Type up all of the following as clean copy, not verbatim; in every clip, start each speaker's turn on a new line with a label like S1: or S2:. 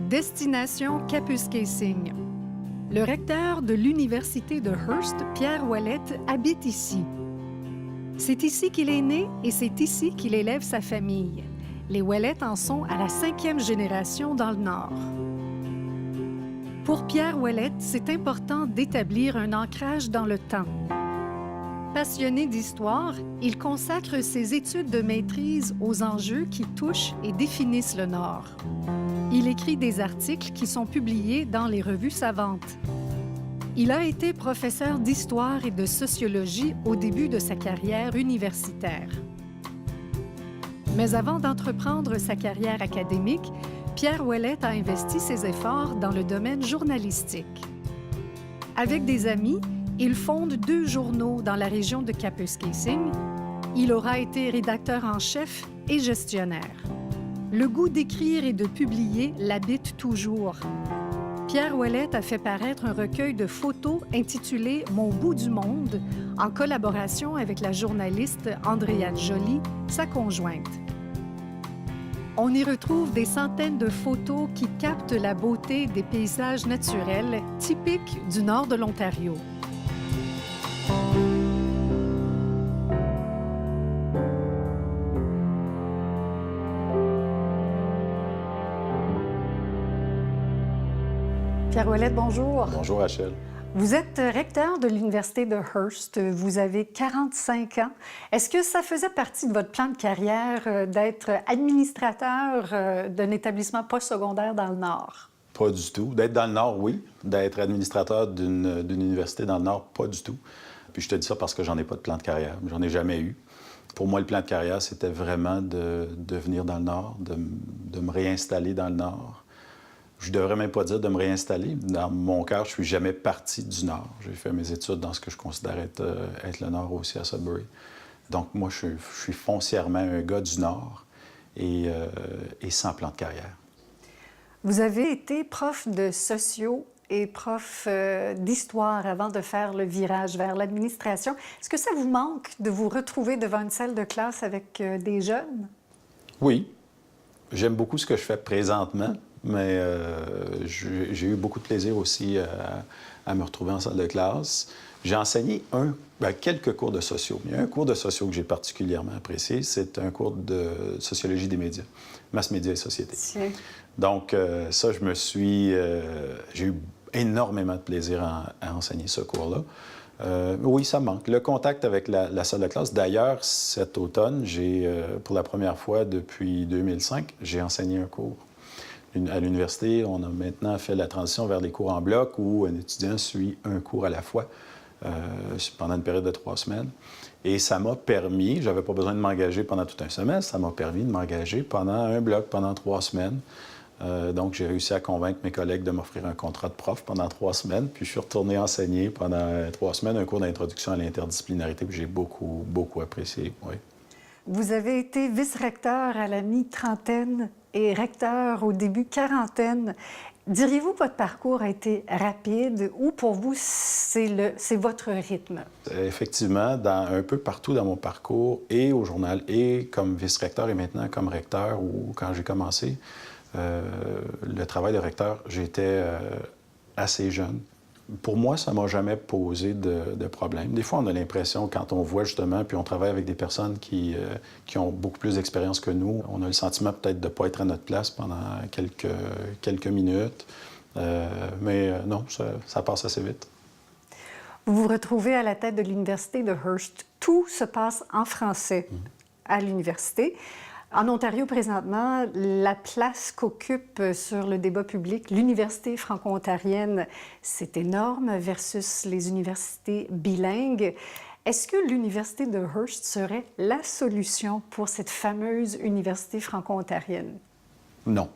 S1: Destination Kapuskasing. Le recteur de l'Université de Hearst, Pierre Ouellette, habite ici. C'est ici qu'il est né et c'est ici qu'il élève sa famille. Les Ouellette en sont à la 5e génération dans le Nord. Pour Pierre Ouellette, c'est important d'établir un ancrage dans le temps. Passionné d'histoire, il consacre ses études de maîtrise aux enjeux qui touchent et définissent le Nord. Il écrit des articles qui sont publiés dans les revues savantes. Il a été professeur d'histoire et de sociologie au début de sa carrière universitaire. Mais avant d'entreprendre sa carrière académique, Pierre Ouellette a investi ses efforts dans le domaine journalistique. Avec des amis, il fonde 2 journaux dans la région de Kapuskasing. Il aura été rédacteur en chef et gestionnaire. Le goût d'écrire et de publier l'habite toujours. Pierre Ouellette a fait paraître un recueil de photos intitulé « Mon bout du monde » en collaboration avec la journaliste Andréane Joly, sa conjointe. On y retrouve des centaines de photos qui captent la beauté des paysages naturels typiques du nord de l'Ontario. Pierre Ouellette, bonjour.
S2: Bonjour, Rachel.
S1: Vous êtes recteur de l'Université de Hearst. Vous avez 45 ans. Est-ce que ça faisait partie de votre plan de carrière d'être administrateur d'un établissement postsecondaire dans le Nord?
S2: Pas du tout. D'être dans le Nord, oui. D'être administrateur d'une université dans le Nord, pas du tout. Puis je te dis ça parce que j'en ai pas de plan de carrière. J'en ai jamais eu. Pour moi, le plan de carrière, c'était vraiment de venir dans le Nord, de me réinstaller dans le Nord. Je devrais même pas dire de me réinstaller. Dans mon cœur, je suis jamais parti du Nord. J'ai fait mes études dans ce que je considère être le Nord aussi à Sudbury. Donc moi, je suis foncièrement un gars du Nord et sans plan de carrière.
S1: Vous avez été prof de socio et prof d'histoire avant de faire le virage vers l'administration. Est-ce que ça vous manque de vous retrouver devant une salle de classe avec des jeunes?
S2: Oui. J'aime beaucoup ce que je fais présentement. Mais j'ai eu beaucoup de plaisir aussi à me retrouver en salle de classe. J'ai enseigné quelques cours de socio. Il y a un cours de socio que j'ai particulièrement apprécié, c'est un cours de sociologie des médias, mass médias et société. Donc ça, j'ai eu énormément de plaisir à enseigner ce cours-là. Oui, ça me manque. Le contact avec la salle de classe. D'ailleurs, cet automne, pour la première fois depuis 2005, j'ai enseigné un cours. À l'université, on a maintenant fait la transition vers les cours en bloc où un étudiant suit un cours à la fois pendant une période de 3 semaines. Et ça m'a permis, j'avais pas besoin de m'engager pendant tout un semestre, ça m'a permis de m'engager pendant un bloc, pendant 3 semaines. Donc, j'ai réussi à convaincre mes collègues de m'offrir un contrat de prof pendant 3 semaines. Puis, je suis retourné enseigner pendant 3 semaines un cours d'introduction à l'interdisciplinarité que j'ai beaucoup, beaucoup apprécié, oui.
S1: Vous avez été vice-recteur à la mi-trentaine et recteur au début quarantaine. Diriez-vous que votre parcours a été rapide ou pour vous, c'est votre rythme?
S2: Effectivement, un peu partout dans mon parcours, et au journal, et comme vice-recteur et maintenant comme recteur, ou quand j'ai commencé le travail de recteur, j'étais assez jeune. Pour moi, ça ne m'a jamais posé de problème. Des fois, on a l'impression, quand on voit justement, puis on travaille avec des personnes qui ont beaucoup plus d'expérience que nous, on a le sentiment peut-être de ne pas être à notre place pendant quelques minutes. Mais non, ça passe assez vite.
S1: Vous vous retrouvez à la tête de l'Université de Hearst. Tout se passe en français à l'université. En Ontario, présentement, la place qu'occupe sur le débat public l'Université franco-ontarienne, c'est énorme versus les universités bilingues. Est-ce que l'Université de Hearst serait la solution pour cette fameuse université franco-ontarienne?
S2: Non.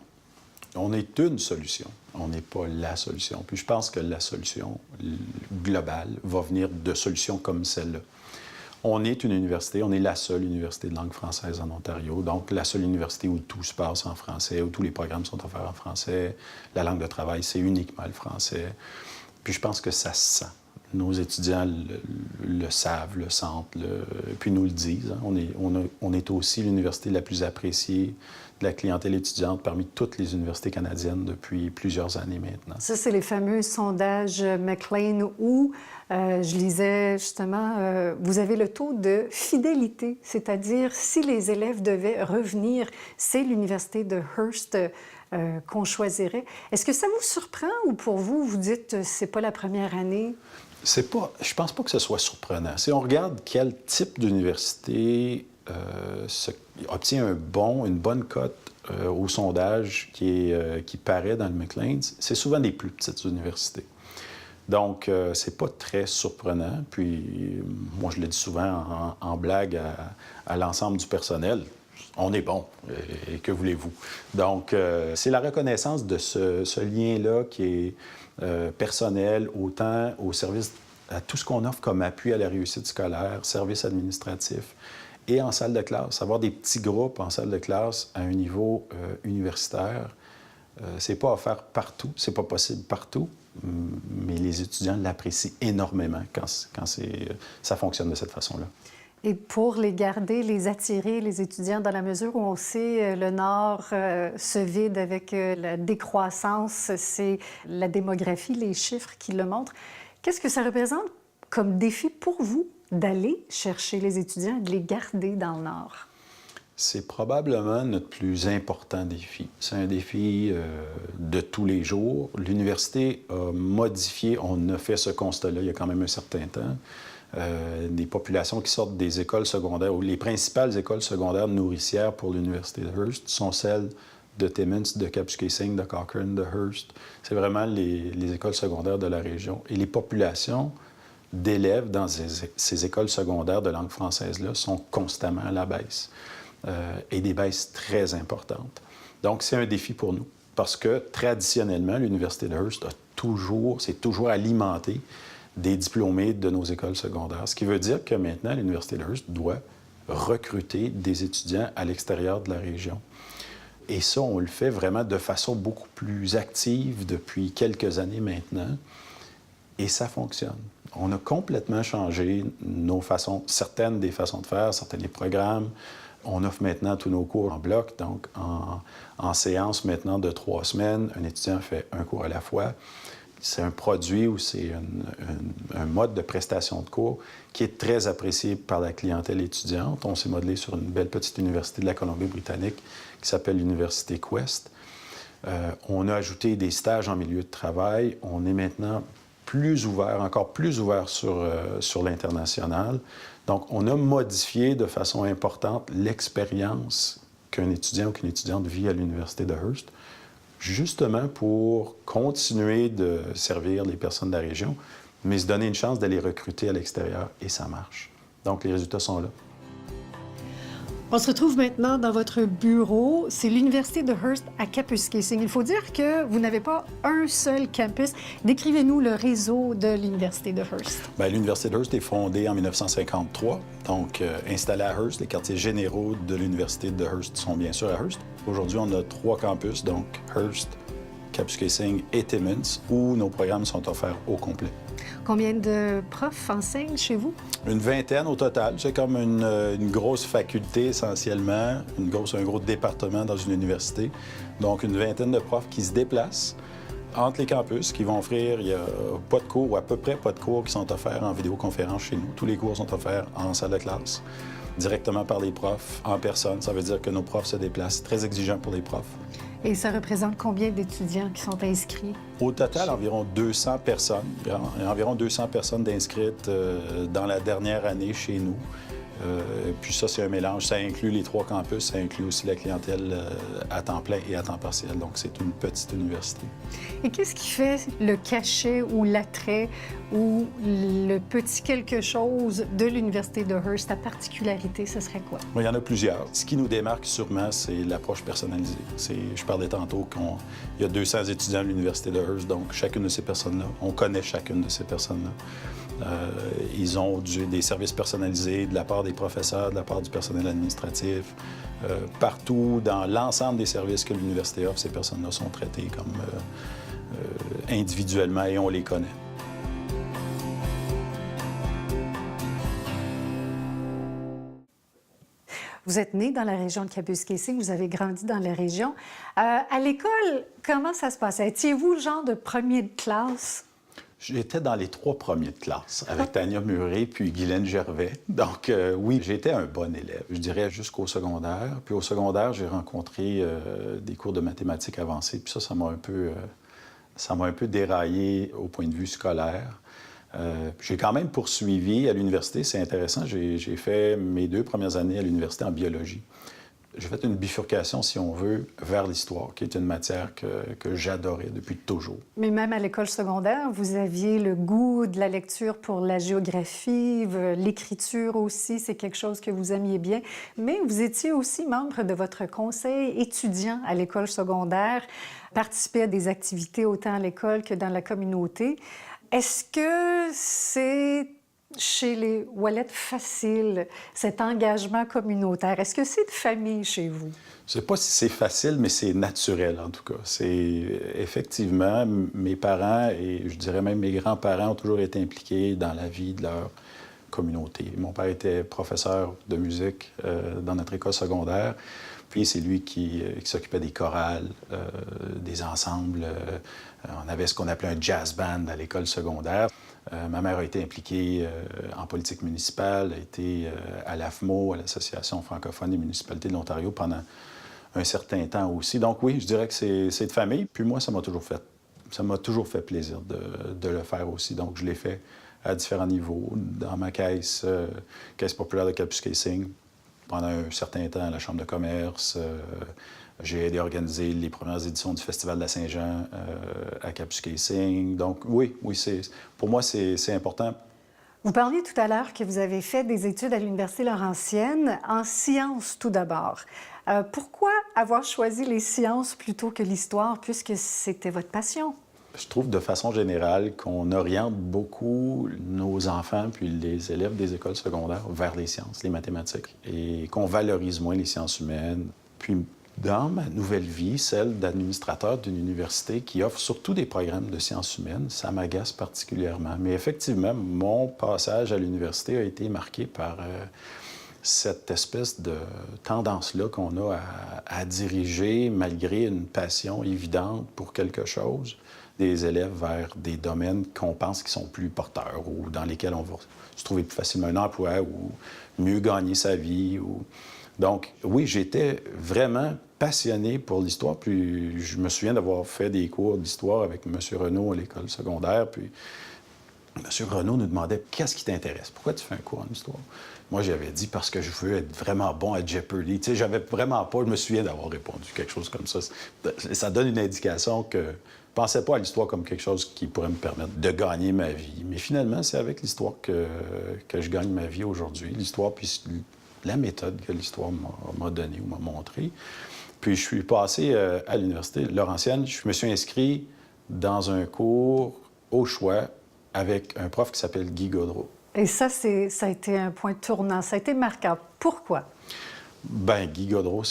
S2: On est une solution. On n'est pas la solution. Puis je pense que la solution globale va venir de solutions comme celle-là. On est une université, on est la seule université de langue française en Ontario, donc la seule université où tout se passe en français, où tous les programmes sont offerts en français. La langue de travail, c'est uniquement le français. Puis je pense que ça se sent. Nos étudiants le savent, le sentent, puis nous le disent. Hein. On est aussi l'université la plus appréciée de la clientèle étudiante parmi toutes les universités canadiennes depuis plusieurs années maintenant.
S1: Ça, c'est les fameux sondages McLean où, je lisais justement, vous avez le taux de fidélité, c'est-à-dire si les élèves devaient revenir, c'est l'université de Hearst qu'on choisirait. Est-ce que ça vous surprend ou pour vous, vous dites c'est pas la première année?
S2: Je pense pas que ce soit surprenant. Si on regarde quel type d'université obtient une bonne cote au sondage qui paraît dans le McLean, c'est souvent des plus petites universités. Donc, c'est pas très surprenant. Puis, moi, je le dis souvent en blague à l'ensemble du personnel. On est bon, et que voulez-vous? Donc, c'est la reconnaissance de ce lien-là qui est personnel, autant au service, à tout ce qu'on offre comme appui à la réussite scolaire, service administratif et en salle de classe. Avoir des petits groupes en salle de classe à un niveau universitaire, c'est pas offert partout, c'est pas possible partout, mais les étudiants l'apprécient énormément quand ça fonctionne de cette façon-là.
S1: Et pour les garder, les attirer, les étudiants, dans la mesure où on sait le Nord se vide avec la décroissance, c'est la démographie, les chiffres qui le montrent. Qu'est-ce que ça représente comme défi pour vous d'aller chercher les étudiants et de les garder dans le Nord?
S2: C'est probablement notre plus important défi. C'est un défi de tous les jours. L'université a modifié, on a fait ce constat-là il y a quand même un certain temps. Des populations qui sortent des écoles secondaires, ou les principales écoles secondaires nourricières pour l'Université de Hearst sont celles de Timmins, de Kapuskasing, de Cochrane, de Hearst. C'est vraiment les écoles secondaires de la région. Et les populations d'élèves dans ces écoles secondaires de langue française-là sont constamment à la baisse, et des baisses très importantes. Donc, c'est un défi pour nous, parce que traditionnellement, l'Université de Hearst s'est toujours alimentée des diplômés de nos écoles secondaires. Ce qui veut dire que maintenant, l'Université de Hearst doit recruter des étudiants à l'extérieur de la région. Et ça, on le fait vraiment de façon beaucoup plus active depuis quelques années maintenant. Et ça fonctionne. On a complètement changé certaines des façons de faire, certains des programmes. On offre maintenant tous nos cours en bloc, donc en séance maintenant de 3 semaines. Un étudiant fait un cours à la fois. C'est un produit ou c'est un mode de prestation de cours qui est très apprécié par la clientèle étudiante. On s'est modelé sur une belle petite université de la Colombie-Britannique qui s'appelle l'Université Quest. On a ajouté des stages en milieu de travail. On est maintenant encore plus ouvert sur l'international. Donc, on a modifié de façon importante l'expérience qu'un étudiant ou qu'une étudiante vit à l'Université de Hearst, justement pour continuer de servir les personnes de la région, mais se donner une chance d'aller recruter à l'extérieur, et ça marche. Donc, les résultats sont là.
S1: On se retrouve maintenant dans votre bureau. C'est l'Université de Hearst à Kapuskasing. Il faut dire que vous n'avez pas un seul campus. Décrivez-nous le réseau de l'Université de Hearst.
S2: Bien, l'Université de Hearst est fondée en 1953, donc installée à Hearst. Les quartiers généraux de l'Université de Hearst sont bien sûr à Hearst. Aujourd'hui, on a 3 campus, donc Hearst, Kapuskasing et Timmins, où nos programmes sont offerts au complet.
S1: Combien de profs enseignent chez vous?
S2: Une vingtaine au total. C'est comme une grosse faculté essentiellement, un gros département dans une université. Donc, une vingtaine de profs qui se déplacent entre les campus, qui vont offrir, il n'y a pas de cours ou à peu près pas de cours qui sont offerts en vidéoconférence chez nous. Tous les cours sont offerts en salle de classe, directement par les profs, en personne. Ça veut dire que nos profs se déplacent. Très exigeant pour les profs.
S1: Et ça représente combien d'étudiants qui sont inscrits?
S2: Au total, environ 200 personnes. Il y a environ 200 personnes d'inscrites dans la dernière année chez nous. Puis ça, c'est un mélange. Ça inclut les 3 campus, ça inclut aussi la clientèle à temps plein et à temps partiel. Donc, c'est une petite université.
S1: Et qu'est-ce qui fait le cachet ou l'attrait ou le petit quelque chose de l'Université de Hearst? Ta particularité, ce serait quoi?
S2: Il y en a plusieurs. Ce qui nous démarque sûrement, c'est l'approche personnalisée. Je parlais tantôt qu'il y a 200 étudiants à l'Université de Hearst, donc chacune de ces personnes-là, on connaît chacune de ces personnes-là. Ils ont des services personnalisés de la part des professeurs, de la part du personnel administratif. Partout, dans l'ensemble des services que l'université offre, ces personnes-là sont traitées comme individuellement et on les connaît.
S1: Vous êtes né dans la région de Kapuskasing, vous avez grandi dans la région. À l'école, comment ça se passait? Étiez-vous le genre de premier de classe?
S2: J'étais dans les 3 premiers de classe, avec Tania Murray puis Guylaine Gervais. Donc, oui, j'étais un bon élève, je dirais, jusqu'au secondaire. Puis au secondaire, j'ai rencontré des cours de mathématiques avancées. Puis ça m'a un peu déraillé au point de vue scolaire. J'ai quand même poursuivi à l'université, c'est intéressant. J'ai fait mes 2 premières années à l'université en biologie. J'ai fait une bifurcation, si on veut, vers l'histoire, qui est une matière que j'adorais depuis toujours.
S1: Mais même à l'école secondaire, vous aviez le goût de la lecture pour la géographie, l'écriture aussi, c'est quelque chose que vous aimiez bien. Mais vous étiez aussi membre de votre conseil étudiant à l'école secondaire, participé à des activités autant à l'école que dans la communauté. Est-ce que c'est chez les Ouellette facile, cet engagement communautaire? Est-ce que c'est de famille chez vous?
S2: Je ne sais pas si c'est facile, mais c'est naturel, en tout cas. C'est effectivement, mes parents et je dirais même mes grands-parents ont toujours été impliqués dans la vie de leur communauté. Mon père était professeur de musique dans notre école secondaire. Puis c'est lui qui s'occupait des chorales, des ensembles. On avait ce qu'on appelait un jazz band à l'école secondaire. Ma mère a été impliquée en politique municipale, a été à l'AFMO, à l'Association francophone des municipalités de l'Ontario, pendant un certain temps aussi. Donc oui, je dirais que c'est de famille. Puis moi, ça m'a toujours fait plaisir de le faire aussi. Donc je l'ai fait à différents niveaux. Dans ma caisse populaire de Kapuskasing, pendant un certain temps à la Chambre de commerce. J'ai aidé à organiser les premières éditions du Festival de la Saint-Jean à Kapuskasing. Donc oui, pour moi, c'est important.
S1: Vous parliez tout à l'heure que vous avez fait des études à l'Université Laurentienne en sciences tout d'abord. Pourquoi avoir choisi les sciences plutôt que l'histoire, puisque c'était votre passion?
S2: Je trouve de façon générale qu'on oriente beaucoup nos enfants puis les élèves des écoles secondaires vers les sciences, les mathématiques, et qu'on valorise moins les sciences humaines. Puis dans ma nouvelle vie, celle d'administrateur d'une université qui offre surtout des programmes de sciences humaines, ça m'agace particulièrement. Mais effectivement, mon passage à l'université a été marqué par cette espèce de tendance-là qu'on a à diriger, malgré une passion évidente pour quelque chose, des élèves vers des domaines qu'on pense qui sont plus porteurs ou dans lesquels on va se trouver plus facilement un emploi ou mieux gagner sa vie. Donc, oui, j'étais vraiment passionné pour l'histoire. Puis je me souviens d'avoir fait des cours d'histoire avec M. Renaud à l'école secondaire. Puis M. Renaud nous demandait « Qu'est-ce qui t'intéresse? Pourquoi tu fais un cours en histoire? » Moi, j'avais dit « Parce que je veux être vraiment bon à Jeopardy! » Tu sais, j'avais vraiment pas... Je me souviens d'avoir répondu quelque chose comme ça. Ça donne une indication que je ne pensais pas à l'histoire comme quelque chose qui pourrait me permettre de gagner ma vie. Mais finalement, c'est avec l'histoire que je gagne ma vie aujourd'hui. L'histoire, puis la méthode que l'histoire m'a donnée ou m'a montrée. Puis je suis passé à l'Université Laurentienne. Je me suis inscrit dans un cours au choix avec un prof qui s'appelle Guy Gaudreault.
S1: Et ça a été un point tournant, ça a été marquant. Pourquoi?
S2: Bien, Guy Gaudreault,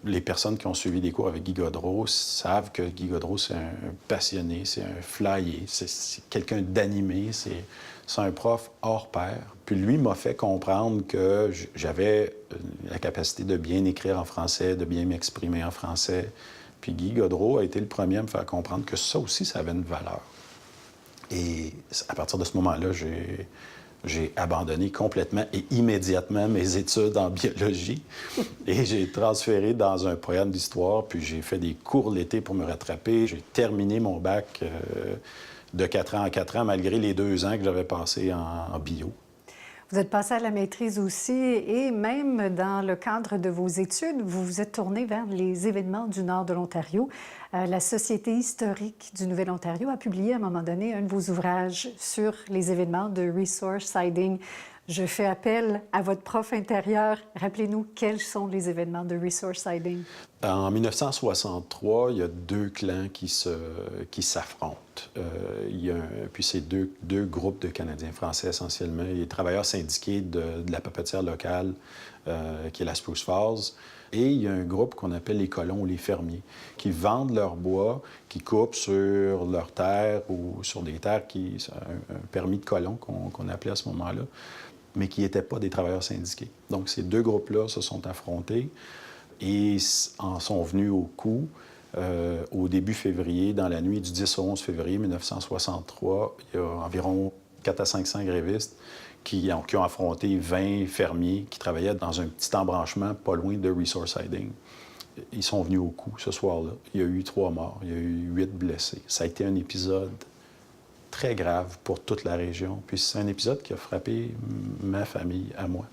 S2: les personnes qui ont suivi des cours avec Guy Gaudreault savent que Guy Gaudreault, c'est un passionné, c'est un flyer, c'est quelqu'un d'animé, c'est un prof hors pair. Puis lui m'a fait comprendre que j'avais la capacité de bien écrire en français, de bien m'exprimer en français. Puis Guy Gaudreault a été le premier à me faire comprendre que ça aussi, ça avait une valeur. Et à partir de ce moment-là, j'ai abandonné complètement et immédiatement mes études en biologie et j'ai transféré dans un programme d'histoire, puis j'ai fait des cours l'été pour me rattraper. J'ai terminé mon bac de 4 ans en 4 ans, malgré les 2 ans que j'avais passés en bio.
S1: Vous êtes passé à la maîtrise aussi et même dans le cadre de vos études, vous vous êtes tourné vers les événements du nord de l'Ontario. La Société historique du Nouvel-Ontario a publié à un moment donné un de vos ouvrages sur les événements de resource siding. Je fais appel à votre prof intérieur. Rappelez-nous, quels sont les événements de resource siding?
S2: En 1963, il y a 2 clans qui s'affrontent. Puis c'est deux groupes de Canadiens français essentiellement. Il y a les travailleurs syndiqués de la papetière locale, qui est la Spruce Falls. Et il y a un groupe qu'on appelle les colons ou les fermiers, qui vendent leur bois, qui coupent sur leurs terres ou sur des terres un permis de colon qu'on appelait à ce moment-là. mais qui n'étaient pas des travailleurs syndiqués. Donc, ces deux groupes-là se sont affrontés et en sont venus au coup au début février, dans la nuit du 10 au 11 février 1963. Il y a environ 400 à 500 grévistes qui ont affronté 20 fermiers qui travaillaient dans un petit embranchement pas loin de Resource Siding. Ils sont venus au coup ce soir-là. Il y a eu 3 morts, il y a eu 8 blessés. Ça a été un épisode très grave pour toute la région. Puis c'est un épisode qui a frappé ma famille à moi.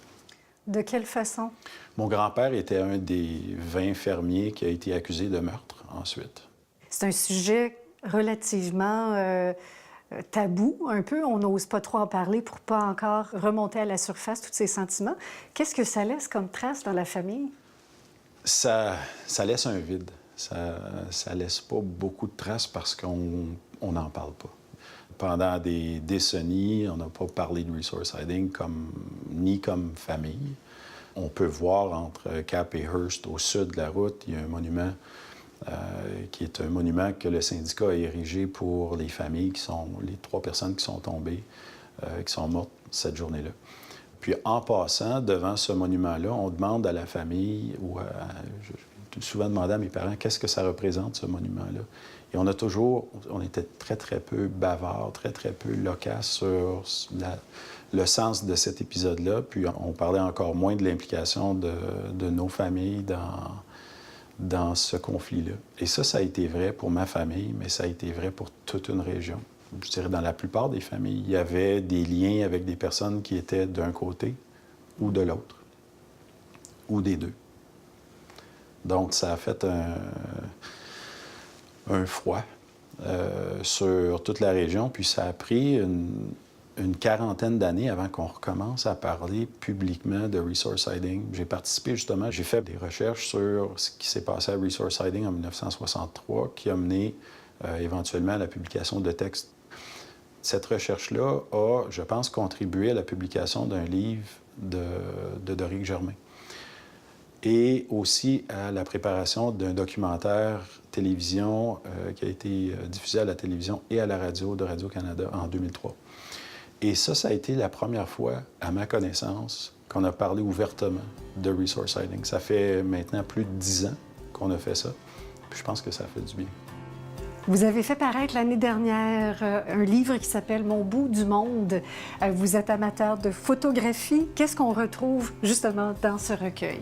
S1: De quelle façon?
S2: Mon grand-père était un des 20 fermiers qui a été accusé de meurtre ensuite.
S1: C'est un sujet relativement tabou, un peu. On n'ose pas trop en parler pour pas encore remonter à la surface tous ces sentiments. Qu'est-ce que ça laisse comme trace dans la famille?
S2: Ça laisse un vide. Ça laisse pas beaucoup de traces parce qu'on n'en parle pas. Pendant des décennies, on n'a pas parlé de Resource Siding ni comme famille. On peut voir entre Cap et Hearst, au sud de la route, il y a un monument qui est un monument que le syndicat a érigé pour les familles les 3 personnes qui sont tombées, qui sont mortes cette journée-là. Puis en passant devant ce monument-là, on demande à la famille, j'ai souvent demandé à mes parents, qu'est-ce que ça représente, ce monument-là? Et on était très, très peu bavards, très, très peu loquaces sur le sens de cet épisode-là. Puis on parlait encore moins de l'implication de nos familles dans ce conflit-là. Et ça a été vrai pour ma famille, mais ça a été vrai pour toute une région. Je dirais, dans la plupart des familles, il y avait des liens avec des personnes qui étaient d'un côté ou de l'autre, ou des deux. Donc, ça a fait un froid sur toute la région, puis ça a pris une quarantaine d'années avant qu'on recommence à parler publiquement de Resource Siding. J'ai participé justement, j'ai fait des recherches sur ce qui s'est passé à Resource Siding en 1963, qui a mené éventuellement à la publication de textes. Cette recherche-là a, je pense, contribué à la publication d'un livre de Doric Germain et aussi à la préparation d'un documentaire télévision qui a été diffusé à la télévision et à la radio de Radio-Canada en 2003. Et ça a été la première fois, à ma connaissance, qu'on a parlé ouvertement de Resource Siding. Ça fait maintenant plus de 10 ans qu'on a fait ça, puis je pense que ça fait du bien.
S1: Vous avez fait paraître l'année dernière un livre qui s'appelle « Mon bout du monde ». Vous êtes amateur de photographie. Qu'est-ce qu'on retrouve justement dans ce recueil?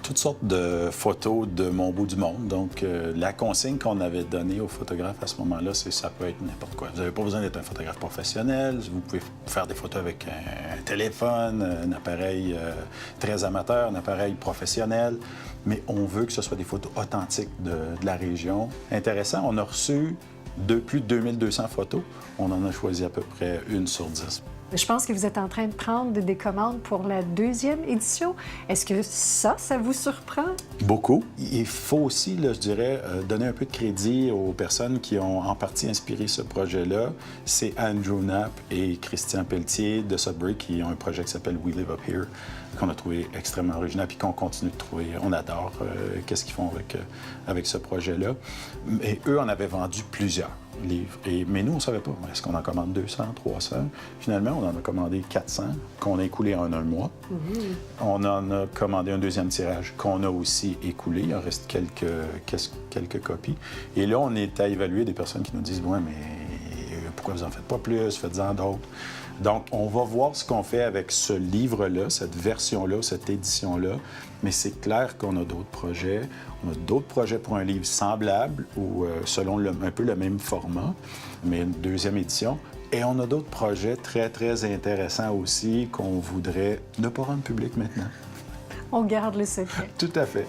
S2: Toutes sortes de photos de mon bout du monde. Donc, la consigne qu'on avait donnée aux photographes à ce moment-là, c'est ça peut être n'importe quoi. Vous n'avez pas besoin d'être un photographe professionnel. Vous pouvez faire des photos avec un téléphone, un appareil très amateur, un appareil professionnel. Mais on veut que ce soit des photos authentiques de la région. Intéressant, on a reçu plus de 2200 photos. On en a choisi à peu près 1 sur 10.
S1: Je pense que vous êtes en train de prendre des commandes pour la 2e édition. Est-ce que ça vous surprend?
S2: Beaucoup. Il faut aussi, là, je dirais, donner un peu de crédit aux personnes qui ont en partie inspiré ce projet-là. C'est Andrew Knapp et Christian Pelletier de Sudbury qui ont un projet qui s'appelle We Live Up Here, qu'on a trouvé extrêmement original puis qu'on continue de trouver. On adore qu'est-ce qu'ils font avec ce projet-là. Et eux en avaient vendu plusieurs livres. Mais nous, on ne savait pas. Est-ce qu'on en commande 200, 300? Finalement, on en a commandé 400 qu'on a écoulé en 1 mois. On en a commandé un 2e tirage qu'on a aussi écoulé. Il en reste quelques copies. Et là, on est à évaluer des personnes qui nous disent « Ouais, mais pourquoi vous n'en faites pas plus? Faites-en d'autres. » Donc, on va voir ce qu'on fait avec ce livre-là, cette version-là, cette édition-là. Mais c'est clair qu'on a d'autres projets. On a d'autres projets pour un livre semblable ou selon un peu le même format, mais une 2e édition. Et on a d'autres projets très, très intéressants aussi qu'on voudrait ne pas rendre public maintenant.
S1: On garde le secret.
S2: Tout à fait.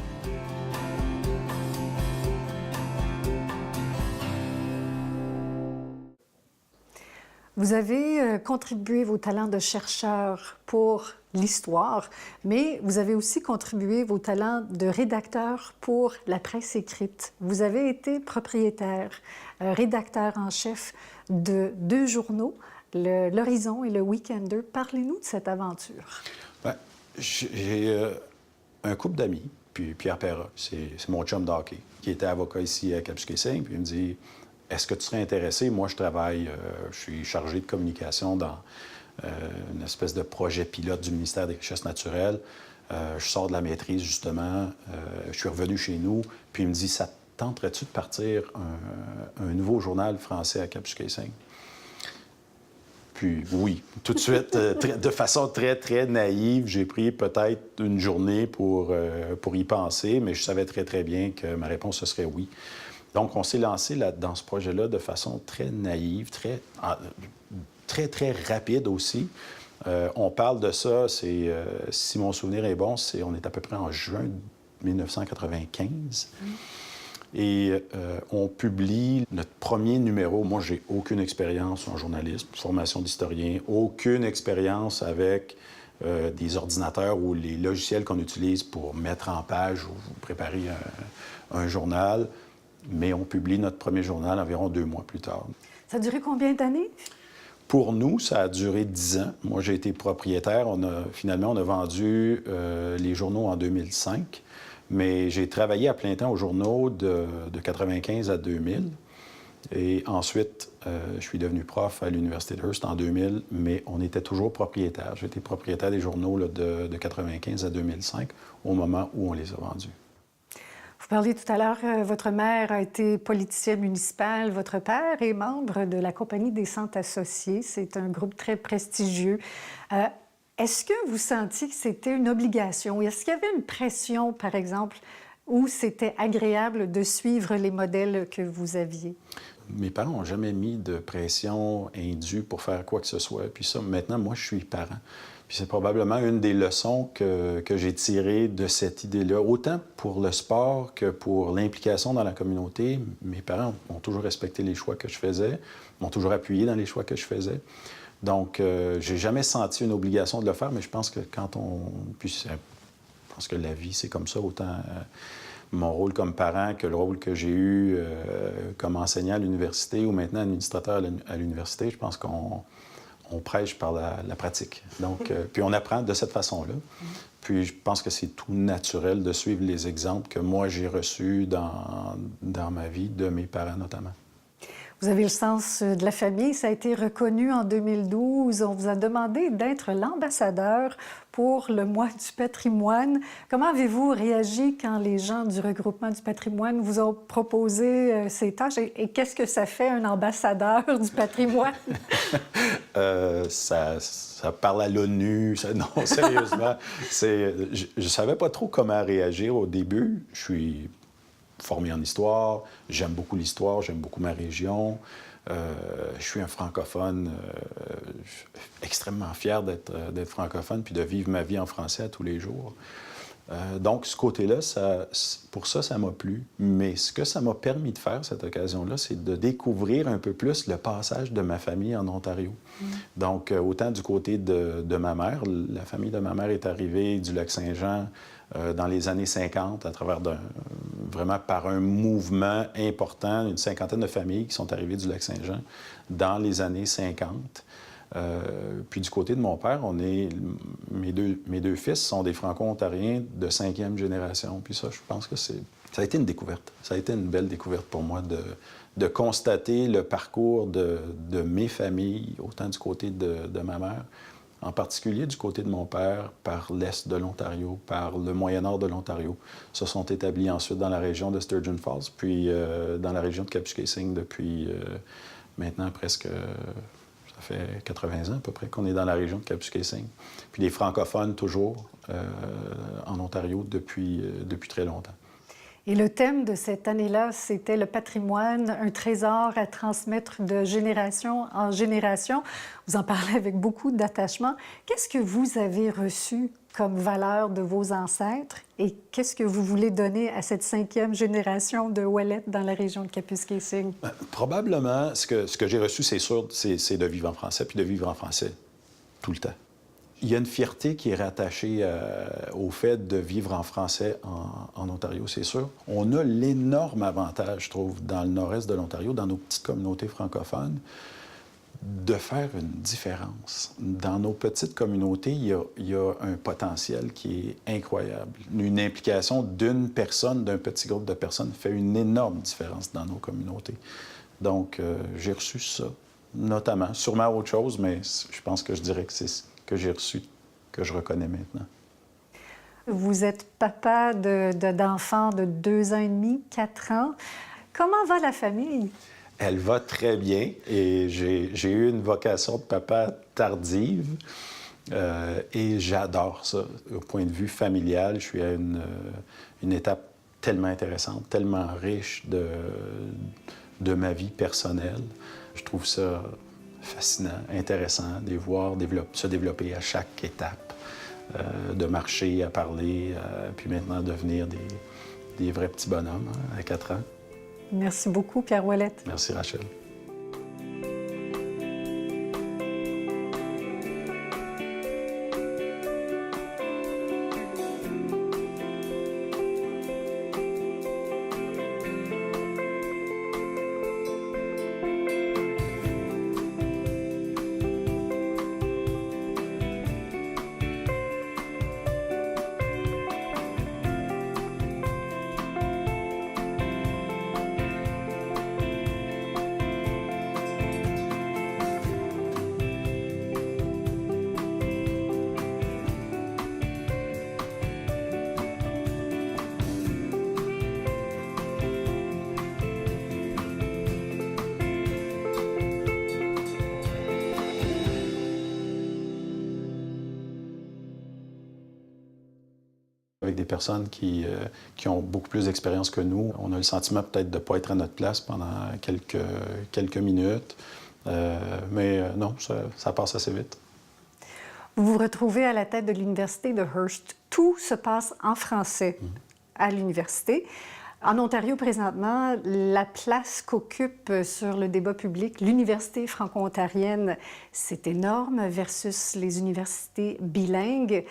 S1: Vous avez contribué vos talents de chercheur pour l'histoire, mais vous avez aussi contribué vos talents de rédacteur pour la presse écrite. Vous avez été propriétaire, rédacteur en chef de 2 journaux, L'Horizon et Le Weekender. Parlez-nous de cette aventure.
S2: Bien, j'ai un couple d'amis, puis Pierre Perra, c'est mon chum d'hockey, qui était avocat ici à Kapuskasing, puis il me dit... Est-ce que tu serais intéressé? Moi, je suis chargé de communication une espèce de projet pilote du ministère des Richesses naturelles. Je sors de la maîtrise, justement. Je suis revenu chez nous, puis il me dit, ça te tenterait-tu de partir un nouveau journal français à Kapuskasing? Puis oui, tout de suite, de façon très, très naïve, j'ai pris peut-être une journée pour y penser, mais je savais très, très bien que ma réponse, ce serait oui. Donc, on s'est lancé dans ce projet-là de façon très naïve, très, très rapide aussi. On parle de ça, si mon souvenir est bon, on est à peu près en juin 1995. Et on publie notre premier numéro. Moi, j'ai aucune expérience en journalisme, formation d'historien, aucune expérience avec des ordinateurs ou les logiciels qu'on utilise pour mettre en page ou préparer un journal. Mais on publie notre premier journal environ 2 mois plus tard.
S1: Ça a duré combien d'années?
S2: Pour nous, ça a duré 10 ans. Moi, j'ai été propriétaire. Finalement, on a vendu les journaux en 2005. Mais j'ai travaillé à plein temps aux journaux de 1995 à 2000. Et ensuite, je suis devenu prof à l'Université de Hearst en 2000, mais on était toujours propriétaire. J'étais propriétaire des journaux là, de 1995 à 2005, au moment où on les a vendus.
S1: Vous parliez tout à l'heure, votre mère a été politicienne municipale, votre père est membre de la Compagnie des Centres associés. C'est un groupe très prestigieux. Est-ce que vous sentiez que c'était une obligation? Est-ce qu'il y avait une pression, par exemple, où c'était agréable de suivre les modèles que vous aviez?
S2: Mes parents n'ont jamais mis de pression indue pour faire quoi que ce soit. Puis ça, maintenant, moi, je suis parent. Puis c'est probablement une des leçons que j'ai tirées de cette idée-là. Autant pour le sport que pour l'implication dans la communauté, mes parents ont toujours respecté les choix que je faisais, m'ont toujours appuyé dans les choix que je faisais. Donc, j'ai jamais senti une obligation de le faire, mais je pense que je pense que la vie, c'est comme ça, autant mon rôle comme parent que le rôle que j'ai eu comme enseignant à l'université ou maintenant administrateur à l'université. Je pense qu'on prêche par la pratique. Donc, puis on apprend de cette façon-là. Puis je pense que c'est tout naturel de suivre les exemples que moi, j'ai reçus dans ma vie, de mes parents notamment.
S1: Vous avez le sens de la famille. Ça a été reconnu en 2012. On vous a demandé d'être l'ambassadeur pour le mois du patrimoine. Comment avez-vous réagi quand les gens du regroupement du patrimoine vous ont proposé ces tâches? Et qu'est-ce que ça fait, un ambassadeur du patrimoine?
S2: Ça parle à l'ONU. Non, sérieusement. Je ne savais pas trop comment réagir au début. Je suis formé en histoire, j'aime beaucoup l'histoire, j'aime beaucoup ma région. Je suis un francophone, je suis extrêmement fier d'être francophone puis de vivre ma vie en français à tous les jours. Donc, ce côté-là, pour ça m'a plu. Mais ce que ça m'a permis de faire, cette occasion-là, c'est de découvrir un peu plus le passage de ma famille en Ontario. Donc, autant du côté de ma mère, la famille de ma mère est arrivée du Lac-Saint-Jean dans les années 50, à travers vraiment par un mouvement important, une cinquantaine de familles qui sont arrivées du Lac-Saint-Jean dans les années 50. Puis du côté de mon père, mes deux fils sont des Franco-Ontariens de 5e génération. Puis ça, je pense que ça a été une découverte. Ça a été une belle découverte pour moi de constater le parcours de mes familles, autant du côté de ma mère, en particulier du côté de mon père, par l'est de l'Ontario, par le moyen-nord de l'Ontario. Se sont établis ensuite dans la région de Sturgeon Falls, puis dans la région de Kapuskasing depuis maintenant presque... Ça fait 80 ans à peu près qu'on est dans la région de Kapuskasing. Puis les francophones toujours en Ontario depuis très longtemps.
S1: Et le thème de cette année-là, c'était le patrimoine, un trésor à transmettre de génération en génération. Vous en parlez avec beaucoup d'attachement. Qu'est-ce que vous avez reçu comme valeur de vos ancêtres et qu'est-ce que vous voulez donner à cette 5e génération de Ouellette dans la région de Kapuskasing?
S2: Probablement, ce que j'ai reçu, c'est sûr, c'est de vivre en français, puis de vivre en français tout le temps. Il y a une fierté qui est rattachée au fait de vivre en français en Ontario, c'est sûr. On a l'énorme avantage, je trouve, dans le nord-est de l'Ontario, dans nos petites communautés francophones, de faire une différence. Dans nos petites communautés, il y a un potentiel qui est incroyable. Une implication d'une personne, d'un petit groupe de personnes, fait une énorme différence dans nos communautés. Donc, j'ai reçu ça notamment. Sûrement autre chose, mais je pense que je dirais que c'est ce que j'ai reçu, que je reconnais maintenant.
S1: Vous êtes papa d'enfants de 2 ans et demi, 4 ans. Comment va la famille?
S2: Elle va très bien et j'ai eu une vocation de papa tardive et j'adore ça. Au point de vue familial, je suis à une étape tellement intéressante, tellement riche de ma vie personnelle. Je trouve ça fascinant, intéressant de les voir se développer à chaque étape, de marcher, à parler, puis maintenant devenir des vrais petits bonhommes à 4 ans.
S1: Merci beaucoup, Pierre Ouellette.
S2: Merci, Rachel. Avec des personnes qui ont beaucoup plus d'expérience que nous. On a le sentiment peut-être de ne pas être à notre place pendant quelques minutes. Non, ça passe assez vite.
S1: Vous vous retrouvez à la tête de l'Université de Hearst. Tout se passe en français à l'université. En Ontario, présentement, la place qu'occupe sur le débat public l'Université franco-ontarienne, c'est énorme versus les universités bilingues.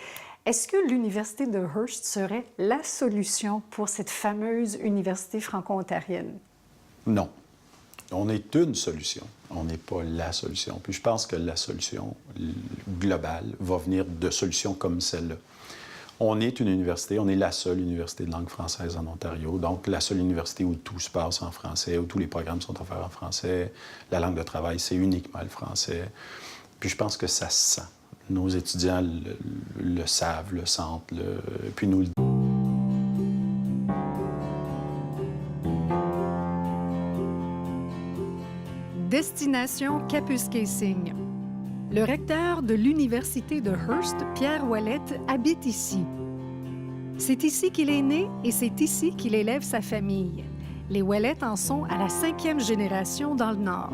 S1: Est-ce que l'Université de Hearst serait la solution pour cette fameuse université franco-ontarienne?
S2: Non. On est une solution. On n'est pas la solution. Puis je pense que la solution globale va venir de solutions comme celle-là. On est une université, on est la seule université de langue française en Ontario, donc la seule université où tout se passe en français, où tous les programmes sont offerts en français. La langue de travail, c'est uniquement le français. Puis je pense que ça se sent. Nos étudiants le savent, le sentent, puis nous le disent.
S1: Destination Kapuskasing. Le recteur de l'Université de Hearst, Pierre Ouellette, habite ici. C'est ici qu'il est né et c'est ici qu'il élève sa famille. Les Ouellette en sont à la 5e génération dans le Nord.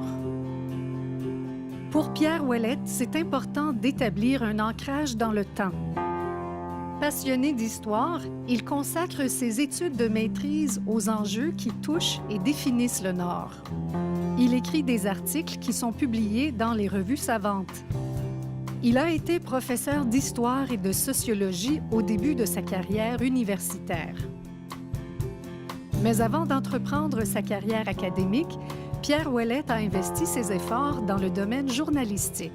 S1: Pour Pierre Ouellette, c'est important d'établir un ancrage dans le temps. Passionné d'histoire, il consacre ses études de maîtrise aux enjeux qui touchent et définissent le Nord. Il écrit des articles qui sont publiés dans les revues savantes. Il a été professeur d'histoire et de sociologie au début de sa carrière universitaire. Mais avant d'entreprendre sa carrière académique, Pierre Ouellette a investi ses efforts dans le domaine journalistique.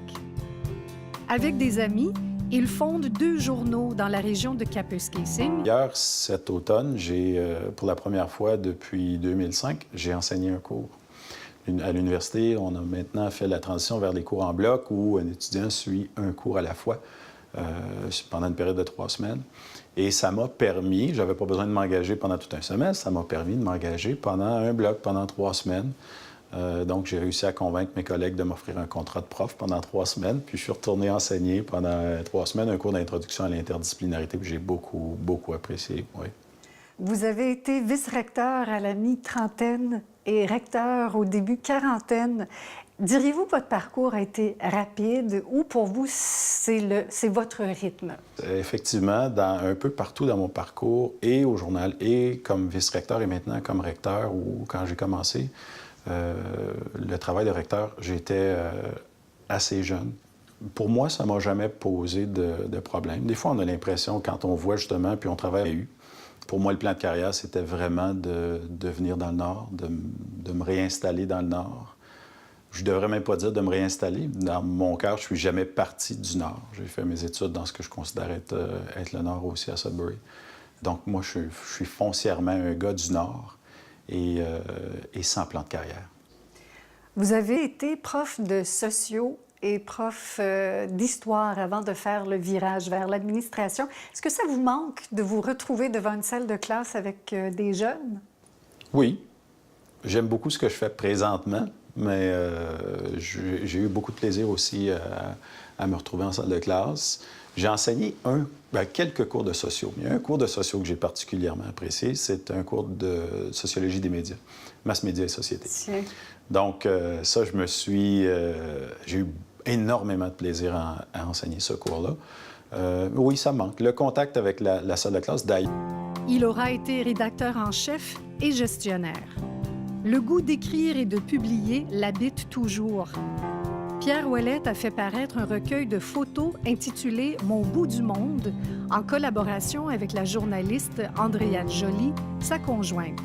S1: Avec des amis, il fonde 2 journaux dans la région de Kapuskasing.
S2: Hier, cet automne, pour la première fois depuis 2005, j'ai enseigné un cours. À l'université, on a maintenant fait la transition vers les cours en bloc où un étudiant suit un cours à la fois pendant une période de 3 semaines. Et ça m'a permis, je n'avais pas besoin de m'engager pendant tout un semestre, ça m'a permis de m'engager pendant un bloc, pendant 3 semaines. Donc, j'ai réussi à convaincre mes collègues de m'offrir un contrat de prof pendant 3 semaines. Puis, je suis retourné enseigner pendant 3 semaines un cours d'introduction à l'interdisciplinarité. Puis, j'ai beaucoup, beaucoup apprécié, oui.
S1: Vous avez été vice-recteur à la mi-trentaine et recteur au début quarantaine. Diriez-vous que votre parcours a été rapide ou pour vous, c'est votre rythme?
S2: Effectivement, un peu partout dans mon parcours, et au journal, et comme vice-recteur et maintenant comme recteur, ou quand j'ai commencé, le travail de recteur, j'étais assez jeune. Pour moi, ça ne m'a jamais posé de problème. Des fois, on a l'impression, quand on voit justement, puis on travaille à U. Pour moi, le plan de carrière, c'était vraiment de venir dans le Nord, de me réinstaller dans le Nord. Je ne devrais même pas dire de me réinstaller. Dans mon cœur, je ne suis jamais parti du Nord. J'ai fait mes études dans ce que je considère être le Nord aussi à Sudbury. Donc, moi, je suis foncièrement un gars du Nord et sans plan de carrière.
S1: Vous avez été prof de sociaux et prof d'histoire avant de faire le virage vers l'administration. Est-ce que ça vous manque de vous retrouver devant une salle de classe avec des jeunes?
S2: Oui. J'aime beaucoup ce que je fais présentement, mais j'ai eu beaucoup de plaisir aussi à me retrouver en salle de classe. J'ai enseigné quelques cours de sociaux. Il y a un cours de sociaux que j'ai particulièrement apprécié, c'est un cours de sociologie des médias, mass médias et société.
S1: Tiens.
S2: Donc, ça, j'ai eu énormément de plaisir à enseigner ce cours-là. Oui, ça me manque. Le contact avec la salle de classe, d'ailleurs.
S1: Il aura été rédacteur en chef et gestionnaire. Le goût d'écrire et de publier l'habite toujours. Pierre Ouellette a fait paraître un recueil de photos intitulé « Mon bout du monde » en collaboration avec la journaliste Andréane Joly, sa conjointe.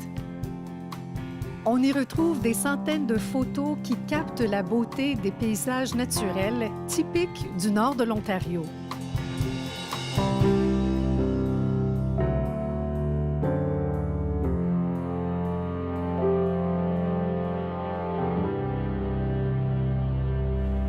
S1: On y retrouve des centaines de photos qui captent la beauté des paysages naturels typiques du nord de l'Ontario.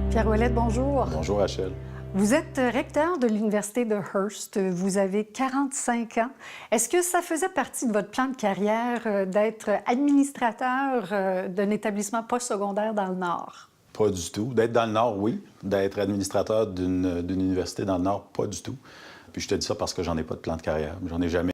S1: Pierre Ouellette, bonjour.
S2: Bonjour, Rachel.
S1: Vous êtes recteur de l'Université de Hearst. Vous avez 45 ans. Est-ce que ça faisait partie de votre plan de carrière d'être administrateur d'un établissement postsecondaire dans le Nord?
S2: Pas du tout. D'être dans le Nord, oui. D'être administrateur d'une université dans le Nord, pas du tout. Puis je te dis ça parce que j'en ai pas de plan de carrière. J'en ai jamais.